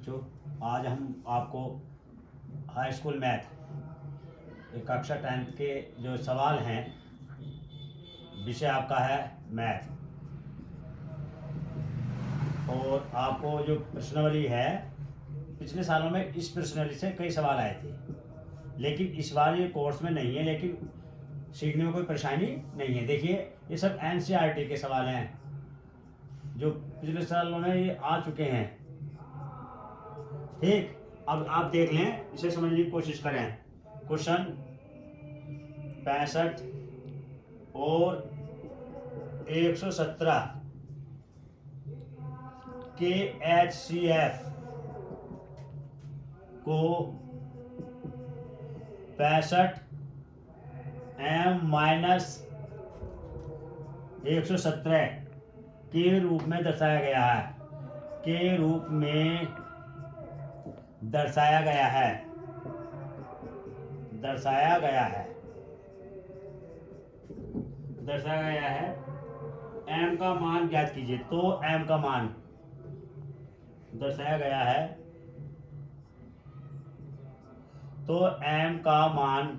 बच्चों, आज हम आपको हाई स्कूल मैथ एक कक्षा 10th के जो सवाल हैं, विषय आपका है मैथ। और आपको जो प्रश्नावली है, पिछले सालों में इस प्रश्नावली से कई सवाल आए थे, लेकिन इस बार ये कोर्स में नहीं है, लेकिन सीखने में कोई परेशानी नहीं है। देखिए, ये सब एनसीईआरटी के सवाल हैं जो पिछले सालों में ये आ चुके हैं। ठीक, अब आप देख लें, इसे समझने की कोशिश करें। क्वेश्चन 65 और 117 के HCF को 65 M माइनस 117 के रूप में दर्शाया गया है, के रूप में दर्शाया गया है, दर्शाया गया है, दर्शाया गया है। m का मान ज्ञात कीजिए। तो m का मान दर्शाया गया है, तो m का मान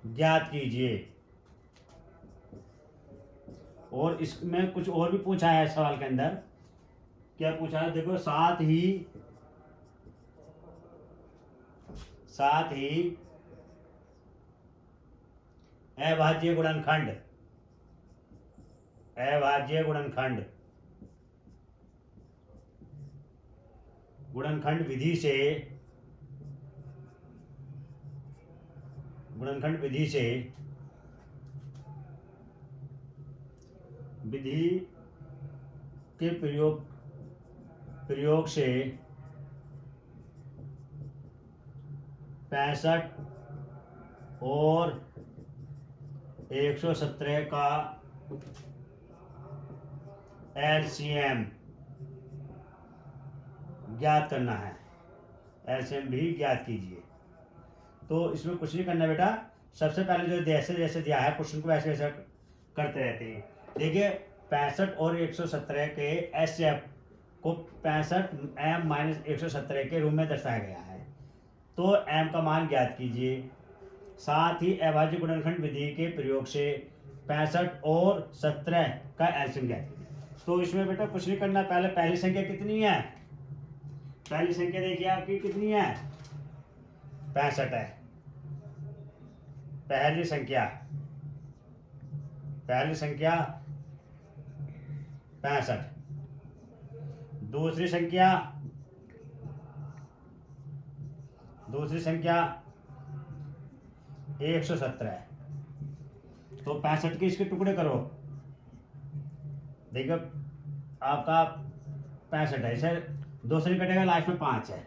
ज्ञात कीजिए। और इसमें कुछ और भी पूछा है सवाल के अंदर। क्या पूछा है देखो, साथ ही अभाज्य गुणनखंड, अभाज्य गुणनखंड, गुणनखंड विधि से, गुणनखंड विधि से, विधि के प्रयोग से 65 और 117 का LCM ज्ञात करना है। LCM भी ज्ञात कीजिए। तो इसमें कुछ नहीं करना बेटा, सबसे पहले जो जैसे जैसे दिया है क्वेश्चन को वैसे वैसे करते रहते हैं। देखिए, 65 और 117 के HCF को 65 M माइनस 117 के रूप में दर्शाया गया है। तो m का मान ज्ञात कीजिए। साथ ही अभाज्य गुणनखंड विधि के प्रयोग से 65 और 17 का एलसीएम ज्ञात कीजिए। तो इसमें बेटा कुछ नहीं करना, पहले पहली संख्या कितनी है, पहली संख्या देखिए आपकी कितनी है, 65 है पहली संख्या, पहली संख्या 65। दूसरी संख्या 117 है। तो 65 के इसके टुकड़े करो। देखो आपका 65 है, इसे 2 से नहीं कटेगा, लास्ट में 5 है,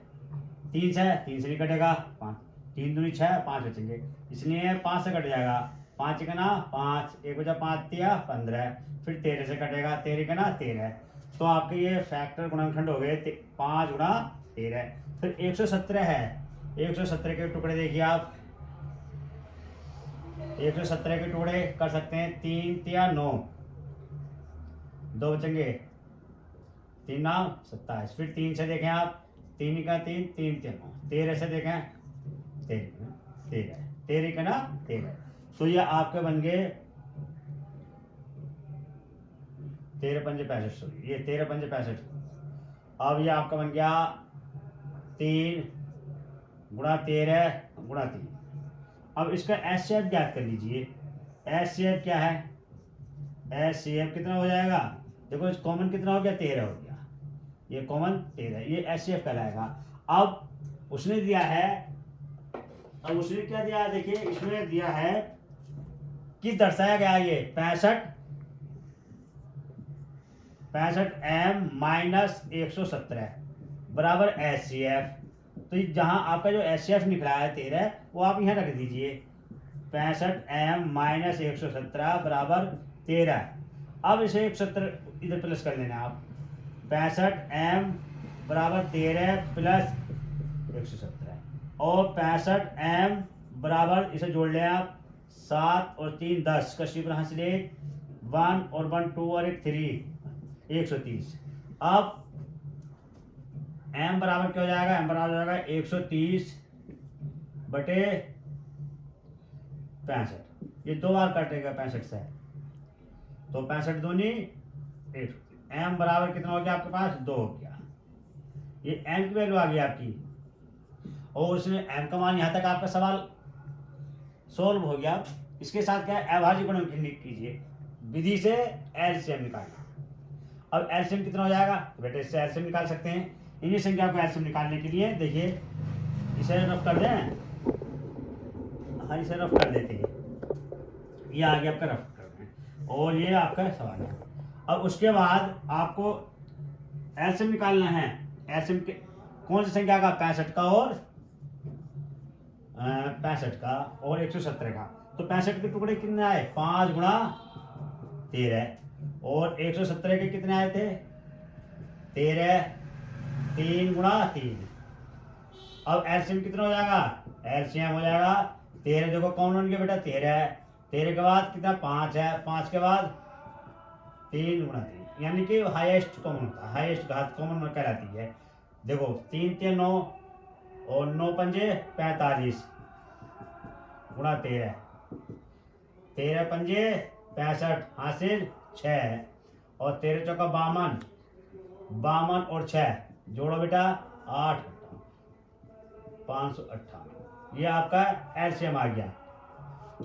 3 से 3 से नहीं कटेगा, 5 3 दूनी 6, 5 बचेंगे, इसलिए 5 से कट जाएगा। 5 का ना 5, 1 बचा 5 दिया 15, फिर 13 से कटेगा, 13 का ना 13। तो आपके ये फैक्टर गुणनखंड हो गए 5 गुणा 13। फिर 117 है, 117 के टुकड़े देखिए आप, 117 के टुकड़े कर सकते हैं, 3 या 9, 2 बचेंगे, 3 9 27। फिर 3 से देखें आप, 3 का 3 3 3 9, 13 से देखें 13 13 का ना 13। तो ये आपके बन गए 13 पंजे 65, सॉरी ये 13 पंजे 65। अब ये आपका बन गया 3 गुणा 13 गुणा 3। अब इसका एचसीएफ ज्ञात कर लीजिए। एचसीएफ क्या है, एचसीएफ कितना हो जाएगा, देखो कॉमन कितना हो गया, 13 हो गया, ये कॉमन 13, ये एचसीएफ कहलाएगा। अब उसने दिया है, अब उसने क्या दिया है, देखिए इसमें दिया है कि दर्शाया गया ये 65 M माइनस 117 बराबर HCF। तो जहां आपका जो HCF निकला है 13, वो आप यहाँ रख दीजिए, 65 M माइनस 117 बराबर 13। अब इसे 117 इधर प्लस कर लेना आप, 65 M बराबर 13 प्लस 117, और 65 M बराबर इसे जोड़ लें आप, 7 और 3 10 का शिव यहाँ से ले, 1 और 1 2 और 1 3, 130। अब m बराबर क्या हो जाएगा, m बराबर हो जाएगा 130 बटे 65। ये 2 बार कटेगा 65 से, तो 65 दूनी 1, m बराबर कितना हो गया आपके पास 2 हो गया। ये m की वैल्यू आ गई आपकी, और उसमें m का मान यहाँ तक आपका सवाल सोल्व हो गया। इसके साथ क्या है, अभाज्य गुणन कीजिए विधि से एलसीएम निकालना। अब एलसीएम कितना हो जाएगा, बेटे इससे एलसीएम निकाल सकते हैं। इन्हीं संख्या को एलसीएम निकालने के लिए देखिए इसे रफ कर दें, हाँ इसे रफ कर देते हैं, ये आ गया आपका रफ कर दें, और ये आपका सवाल है। अब उसके बाद आपको एलसीएम निकालना है। एलसीएम के कौन सी संख्या का, 65 का और 65 का और 117 का। तो 65 के टुकड़े कितने आए, 5 गुणा 13, और 117 के कितने आए थे 13, 3 गुणा 3। अब एलसीएम कितना हो जाएगा, एलसीएम हो जाएगा 13, देखो कौन बन गया बेटा 13 है, 13 के बाद कितना 5 है, 5 के बाद 3 गुणा 3, यानी कि हाईएस्ट कॉमन होता है, हाईएस्ट घात कॉमन कहलाती है। देखो 3 3 9 और 9 पंजे 45 गुणा 13, 13 पंजे 65 हासिल 6, और 13 चौका 52, 52 और 6 जोड़ो बेटा 8, 558। ये आपका एलसीएम आ गया।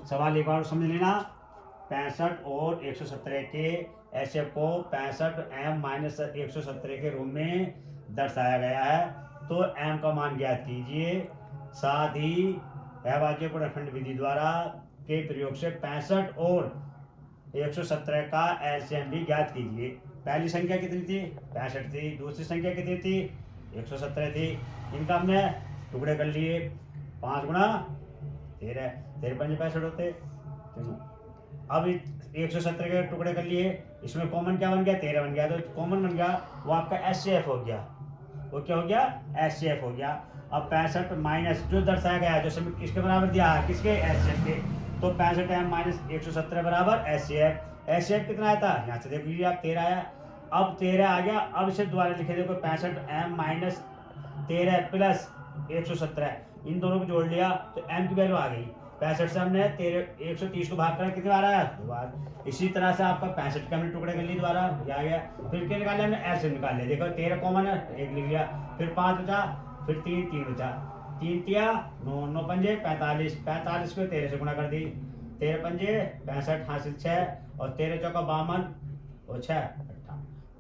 सवाल एक बार समझ लेना, 65 और 117 के एलसीएम को 65m माइनस 117 के रूप में दर्शाया गया है। तो m का मान ज्ञात कीजिए, साथ ही अभाज्य गुणनखंड विधि द्वारा के प्रयोग से 65 और 117 का एलसीएम भी ज्ञात कीजिए। पहली संख्या कितनी थी, 65 थी, दूसरी संख्या कितनी थी, 117 थी। इनका हमने टुकड़े कर लिए, 5 गुणा 13, 13 पंजे 65 होते। अब 117 के टुकड़े कर लिए, इसमें कॉमन क्या बन गया, 13 बन गया, तो कॉमन बन गया वो आपका एचसीएफ हो गया। वो क्या हो गया, एचसीएफ हो गया। अब 65 माइनस जो दर्शाया गया है, जो किसके बराबर दिया है, किसके, एचसीएफ के, तो 65m माइनस 117 बराबर एचसीएफ। एचसीएफ कितना आया था, यहाँ से देख लीजिए आप 13 आया। अब 13 आ गया, अब इसे दोबारा लिखे, देखो 65m माइनस 13 प्लस 117, इन दोनों को जोड़ लिया तो m की वैल्यू आ गई। 65 से हमने 130 को भाग कर कितनी बार आया, 2 बार। इसी तरह से आपका 65 के हमने टुकड़े कर लिए, दोबारा ये आ गया। फिर क्या निकाल लिया हमने, ऐसे निकाल लिया, देखो 13 कॉमन है, 1 लिख लिया, फिर 5 बचा, फिर 3 बचा, 3 तिया 9, 9 पंजे 45, 45 को 13 से गुणा कर दी, 13 पंजे 65 हासिल 6, और 13 चौका 52 और 6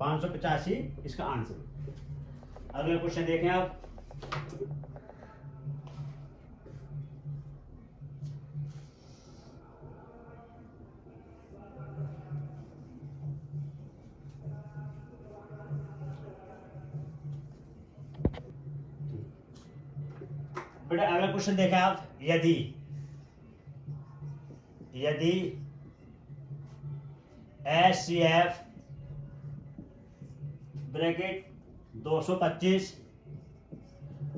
585 इसका आंसर। अगला क्वेश्चन देखें आप। बेटा अगला क्वेश्चन देखें आप, यदि HCF ब्रैकेट 225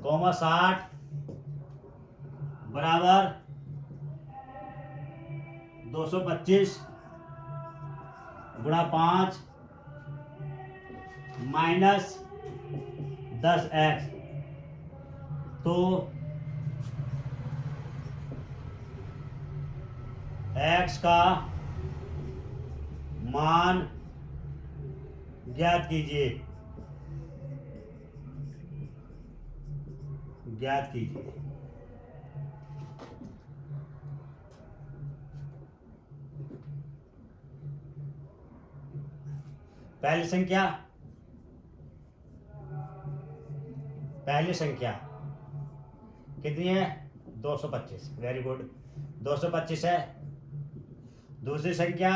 60 बराबर 225 गुणा 5 माइनस 10x, तो x का मान ज्ञात कीजिए, पहली संख्या कितनी है, 225, वेरी गुड, 225 है। दूसरी संख्या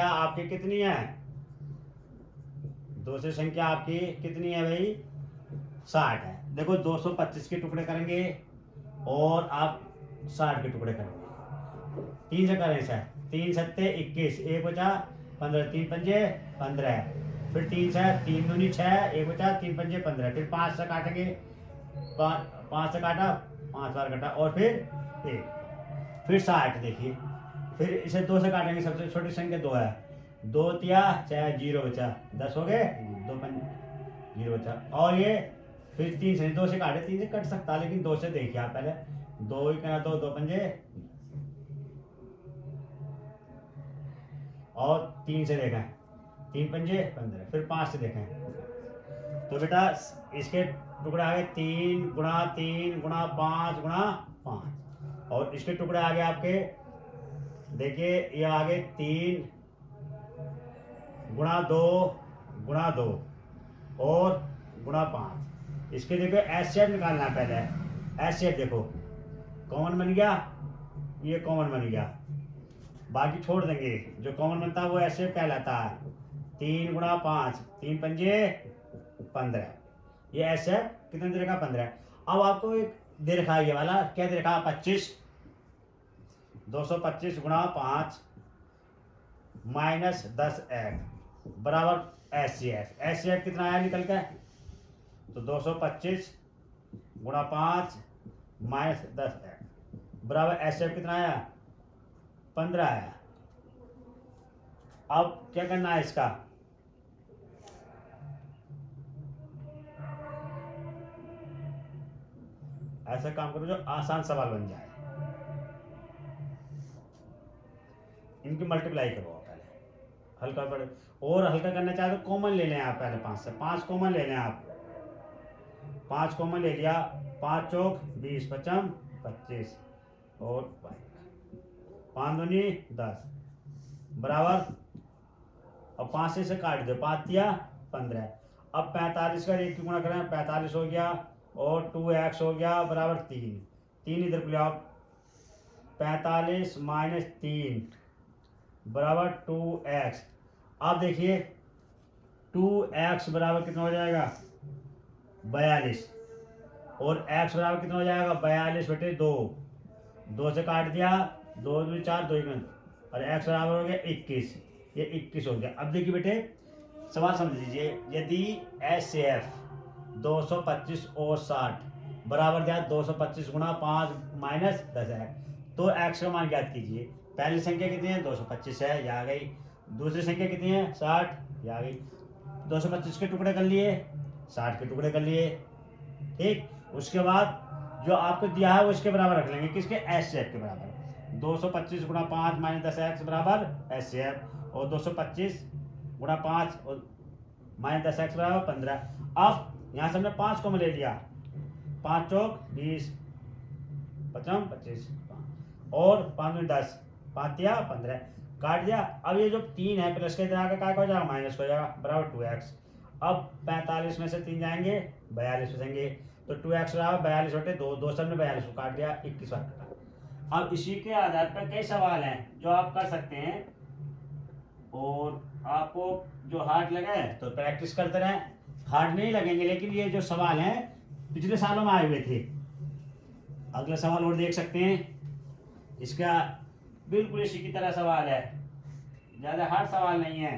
आपकी कितनी है, दूसरी संख्या आपकी कितनी है भाई, 60 है। देखो 225 के टुकड़े करेंगे और आप 60 के टुकड़े करेंगे, 3 से करें सर, 3 सत्ते 21, 1 बचा 15, 3 पंजे 15, फिर 3 से 3 दूनी 6, 1 बचा 3 पंजे 15, फिर 5 से काटेंगे, 5 से काटा 5 बार कटा, और फिर 1, फिर 60 देखिए, फिर इसे 2 से काटेंगे, सबसे छोटी संख्या 2 है, 2 तिया 6, 0 बचा, 10 हो गए, 2 5 0 बचा। और ये फिर 3 से, 2 से काटे, 3 से कट सकता, लेकिन 2 से देखिए आप पहले, 2 ही करना, 2 पंजे, और 3 से देखें, 3 पंजे 15, फिर 5 से देखें, तो बेटा इसके टुकड़े आ गए 3 गुणा 3 गुणा 5 गुणा 5, और इसके टुकड़े आ गए आपके, देखिए ये आ गए 3 गुणा 2 गुणा 2 और गुणा 5। इसके देखो एस शेप निकालना है पहले, एस शेप देखो कॉमन बन गया, ये कॉमन बन गया, बाकी छोड़ देंगे, जो कॉमन बनता है वो एस शेप कहलाता है। 3 गुणा 5, 3 पंजे 15, ये एस शेप कितना दे रखा 15। अब आपको एक दे रखा है ये वाला, क्या दे रखा 25, 225 गुणा 5 माइनस 10x बराबर S C F. S C F कितना आया निकल के, तो 225 गुणा 5 माइनस 10x बराबर एस सी एफ कितना आया 15 आया। अब क्या करना है इसका, ऐसा काम करो जो आसान सवाल बन जाए, इनकी मल्टीप्लाई करो पहले, हल्का पड़े, और हल्का करना चाहे तो कॉमन ले लें आप पहले, 5 से 5 कॉमन ले लें आप, 5 कॉमन ले लिया, 5 चौक 20 पचम 25 और 5 दूनी 10 बराबर, अब 5 से काट दो, 5 दिया 15। अब 45 का एक गुणा करें, 45 हो गया और 2x हो गया बराबर 3, 3 इधर को ले आओ, 45 माइनस 3 बराबर 2x। अब देखिए 2x बराबर कितना हो जाएगा 42, और x बराबर कितना हो जाएगा 42 बटे 2, 2 से काट दिया, 2 2 4 2 और x बराबर हो गया 21, ये 21 हो गया। अब देखिए बेटे सवाल समझ लीजिए, यदि एस से एफ 225 और 60 बराबर दिया 225 गुणा 5 माइनस 10 है, तो x का मान ज्ञात कीजिए। पहली संख्या कितनी है 225 है, ये आ गई, दूसरी संख्या कितनी है 60, ये आ गई। 225 के टुकड़े कर लिए, 60 के टुकड़े कर लिए, ठीक। उसके बाद जो आपको दिया है वो इसके बराबर रख लेंगे, किसके एस से एफ के बराबर। 225 गुणा 5 माइनस 10x बराबर एस से एफ, और 225 गुणा 5 और माइनस 10x बराबर 15। अब यहाँ से हमने 5 को ले लिया, 5 चौक 20 पचम 25 और 5 में 10, 5 दिया 15 काट दिया। अब ये जो 3 है प्लस के इधर आकर क्या हो जाएगा माइनस हो जाएगा बराबर 2x। अब 45 में से 3 जाएंगे 42 बचेंगे, तो 2x बराबर 42 बटे 2, 2 सब ने 42 को काट दिया, 21 बार कटा। अब इसी के आधार पर कई सवाल हैं जो आप कर सकते हैं, और आपको जो हार्ड लगे तो प्रैक्टिस करते रहें, हार्ड नहीं लगेंगे, लेकिन ये जो सवाल हैं पिछले सालों में आए हुए थे। अगला सवाल और देख सकते हैं, इसका बिल्कुल इसी की तरह सवाल है, ज्यादा हार्ड सवाल नहीं है।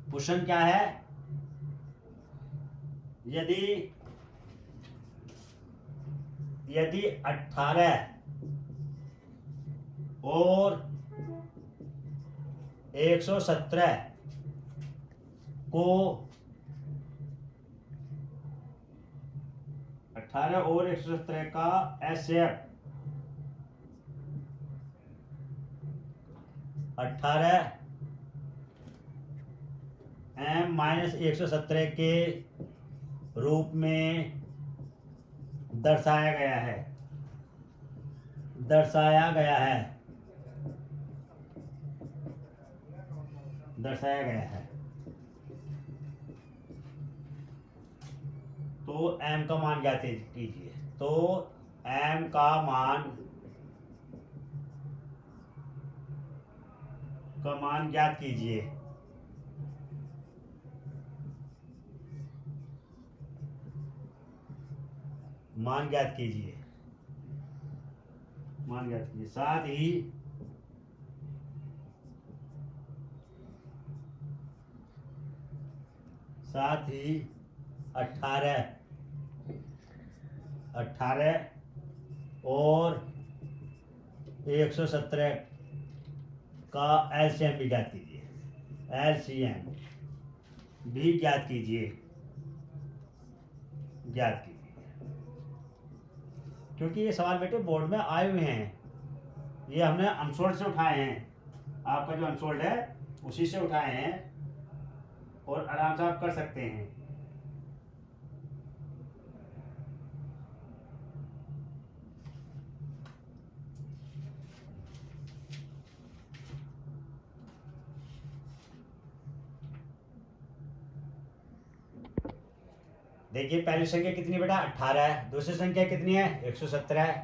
क्वेश्चन क्या है, यदि 18 और 117 को 18 और 117 का एसएफ 18 m माइनस 117 के रूप में दर्शाया गया है, दर्शाया गया है, दर्शाया गया है, तो m का मान ज्ञात कीजिए। तो m का मान ज्ञात कीजिए। मान ज्ञात कीजिए, मान ज्ञात कीजिए। साथ ही 18 और 117 का एलसीएम भी ज्ञात कीजिए। एलसीएम भी ज्ञात कीजिए, ज्ञात कीजिए। क्योंकि ये सवाल बेटे बोर्ड में आए हुए हैं, ये हमने अनसोल्ड से उठाए हैं, आपका जो अनसोल्ड है उसी से उठाए हैं और आराम से आप कर सकते हैं। देखिए पहली संख्या कितनी बेटा 18 है, दूसरी संख्या कितनी है 117 है।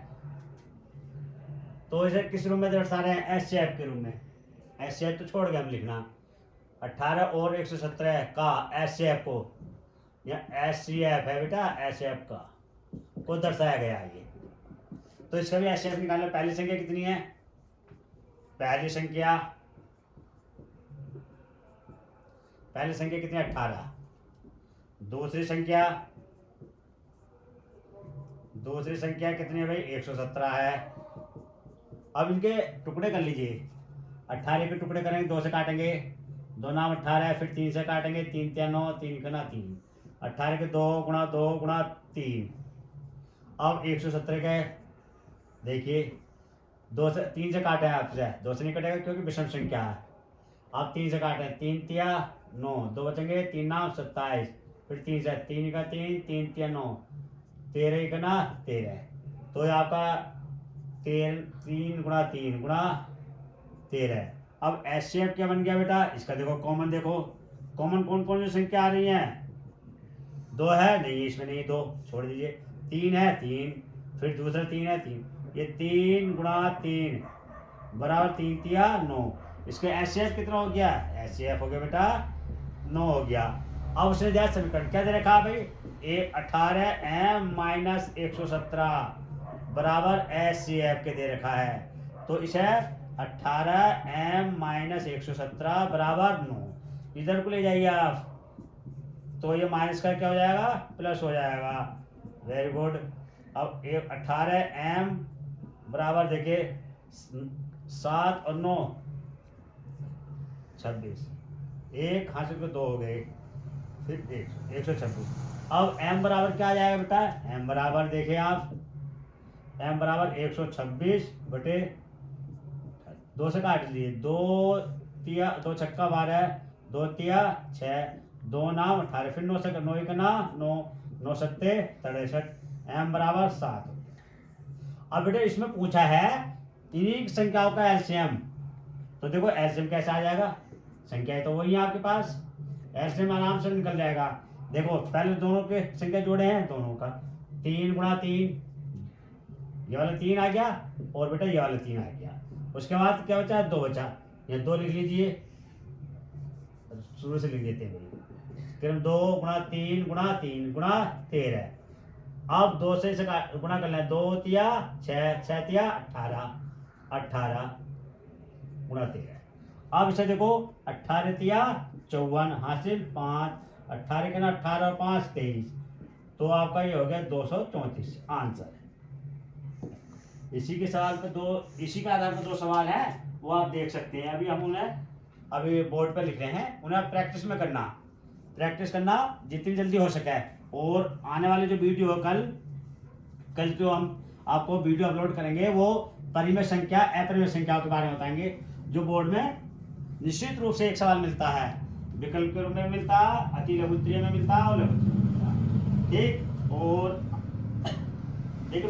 तो इसे किस रूप में दर्शा रहे हैं, एचसीएफ के रूप में। एचसीएफ तो छोड़ गए हम लिखना, 18 और 117 का एचसीएफ को, या एचसीएफ है बेटा, एचसीएफ का को दर्शाया गया है ये। तो इसका भी एचसीएफ निकालना। पहली संख्या कितनी है, पहली संख्या कितनी है 18। दूसरी संख्या कितनी है भाई 117 है। अब इनके टुकड़े कर लीजिए, 18 के टुकड़े करेंगे, 2 से काटेंगे, 2 नाम 18 है, फिर 3 से काटेंगे, 3 3 9, 3 का 3, 18 के 2 गुणा 2 गुणा 3। अब 117 के देखिए 3 से काटे हैं आपसे, 2 से नहीं कटेगा क्योंकि विषम संख्या है। अब 3 से काटे, 3 तिया 9, 2 बचेंगे, 3 नाम 27, फिर 3 से 3 का 3, 3 तिया 9, 13 का ना 13। तो ये आपका 3 गुणा 3 गुणा 13। अब एचसीएफ क्या बन गया बेटा, इसका देखो कॉमन, देखो कॉमन कौन कौन सी संख्या आ रही है, 2 है नहीं, इसमें नहीं, 2 छोड़ दीजिए, 3 है 3, फिर दूसरा 3 है 3, ये 3 गुणा 3 बराबर 3 तिया 9। इसके एचसीएफ कितना हो गया, एचसीएफ हो गया बेटा 9 हो गया। अब उसने दिया समीकरण, क्या दे रखा भाई, 18m माइनस 117 बराबर एचसीएफ के दे रखा है। तो इसे 18m माइनस 117 बराबर 9 इधर को ले जाइए आप, तो ये माइनस का क्या हो जाएगा, प्लस हो जाएगा। Very good. अब 18m बराबर देखिए 7 और 9 26, एक हासिल को 2 हो गए, फिर 126। अब m बराबर क्या आ जाएगा बेटा, m बराबर देखिए आप, m बराबर 126 बटे 2 से काट लीजिए, 2 तिया 2 छक्का 12, 2 तिया 6, 2 नाम 18, फिर 9 से 9 का ना 9, 9 सत्ते 63, m बराबर 7। अब बेटे इसमें पूछा है इन्हीं संख्याओं का एलसीएम, तो देखो एलसीएम कैसे आ जाएगा, संख्याएं तो वही है आपके पास, एलसीएम आराम से निकल जाएगा। देखो पहले दोनों के संख्या जोड़े हैं, दोनों का 3 गुणा 3, ये वाला 3 आ गया और बेटा ये वाला 3 आ गया। उसके बाद क्या बचा, 2 बचा, ये 2 लिख लीजिए, शुरू से लिख देते हैं, फिर 2 गुणा 3 गुणा 3 गुणा 13। अब 2 से गुणा कर लें, 2 तिया 6, 6 तिया 18, 18 गुणा 13। अब इसे देखो 18 तिया 54 हासिल 5, 18 के ना 18 और 5 23, तो आपका ये हो गया 234 आंसर। इसी के सवाल पे इसी के आधार पर 2 सवाल है, वो आप देख सकते हैं। अभी हम उन्हें अभी बोर्ड पे लिख रहे हैं, उन्हें प्रैक्टिस में प्रैक्टिस करना जितनी जल्दी हो सके। और आने वाले जो वीडियो कल जो हम आपको वीडियो अपलोड करेंगे वो परिमेय संख्या अपरिमेय संख्याओं के बारे में बताएंगे, जो बोर्ड में निश्चित रूप से एक सवाल मिलता है, विकल्प के रूप में मिलता है, अति लघुत्तरीय में मिलता है और लघुत्तरीय में मिलता है। ठीक, और देखो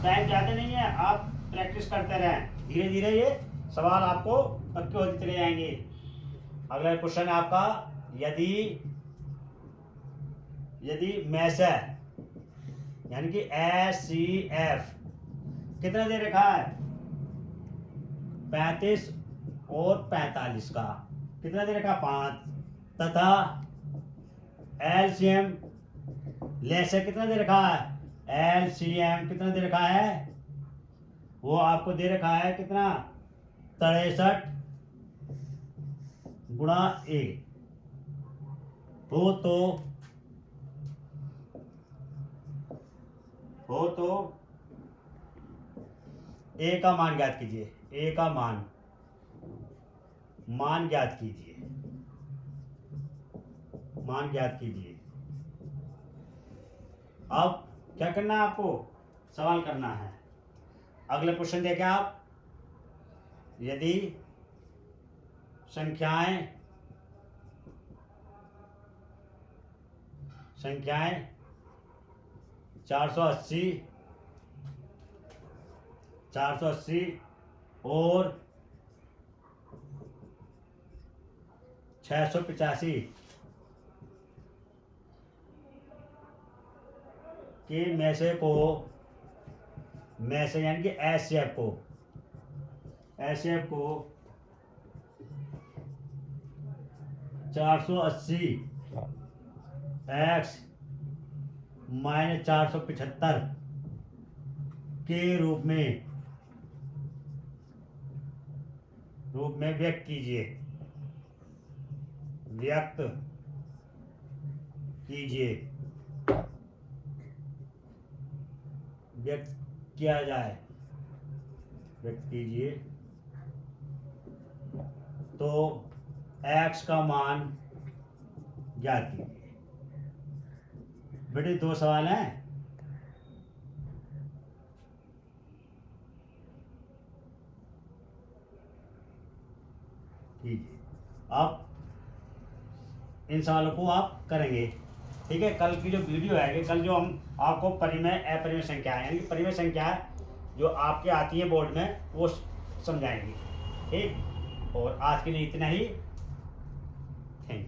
टाइम ज़्यादा नहीं है, आप प्रैक्टिस करते रहें, धीरे धीरे ये सवाल आपको पक्के होते चले जाएंगे। अगला क्वेश्चन है आपका, यदि मैसेज यानी कि एचसीएफ कितना दे रखा है, 35 और 45 का कितना दे रखा 5, तथा एलसीएम लेसे कितना दे रखा है, एलसीएम कितना दे रखा है, वो आपको दे रखा है कितना 63 गुणा ए। हो तो ए का मान ज्ञात कीजिए, ए का मान ज्ञात कीजिए। मान ज्ञात कीजिए। अब क्या करना है आपको, सवाल करना है। अगला क्वेश्चन देखें आप, यदि संख्याएं 480 और 685 के में से यानी कि एचसीएफ को 480 x माइनस 475 के रूप में व्यक्त कीजिए। व्यक्त किया जाए, व्यक्त कीजिए। तो x का मान ज्ञात कीजिए। बेटे 2 सवाल हैं। कीजिए। आप इन सवालों को आप करेंगे, ठीक है। कल की जो वीडियो है, कल जो हम आपको परिमेय अपरिमेय संख्या यानी परिमेय संख्या जो आपके आती है बोर्ड में वो समझाएंगे, ठीक। और आज के लिए इतना ही। Thank you.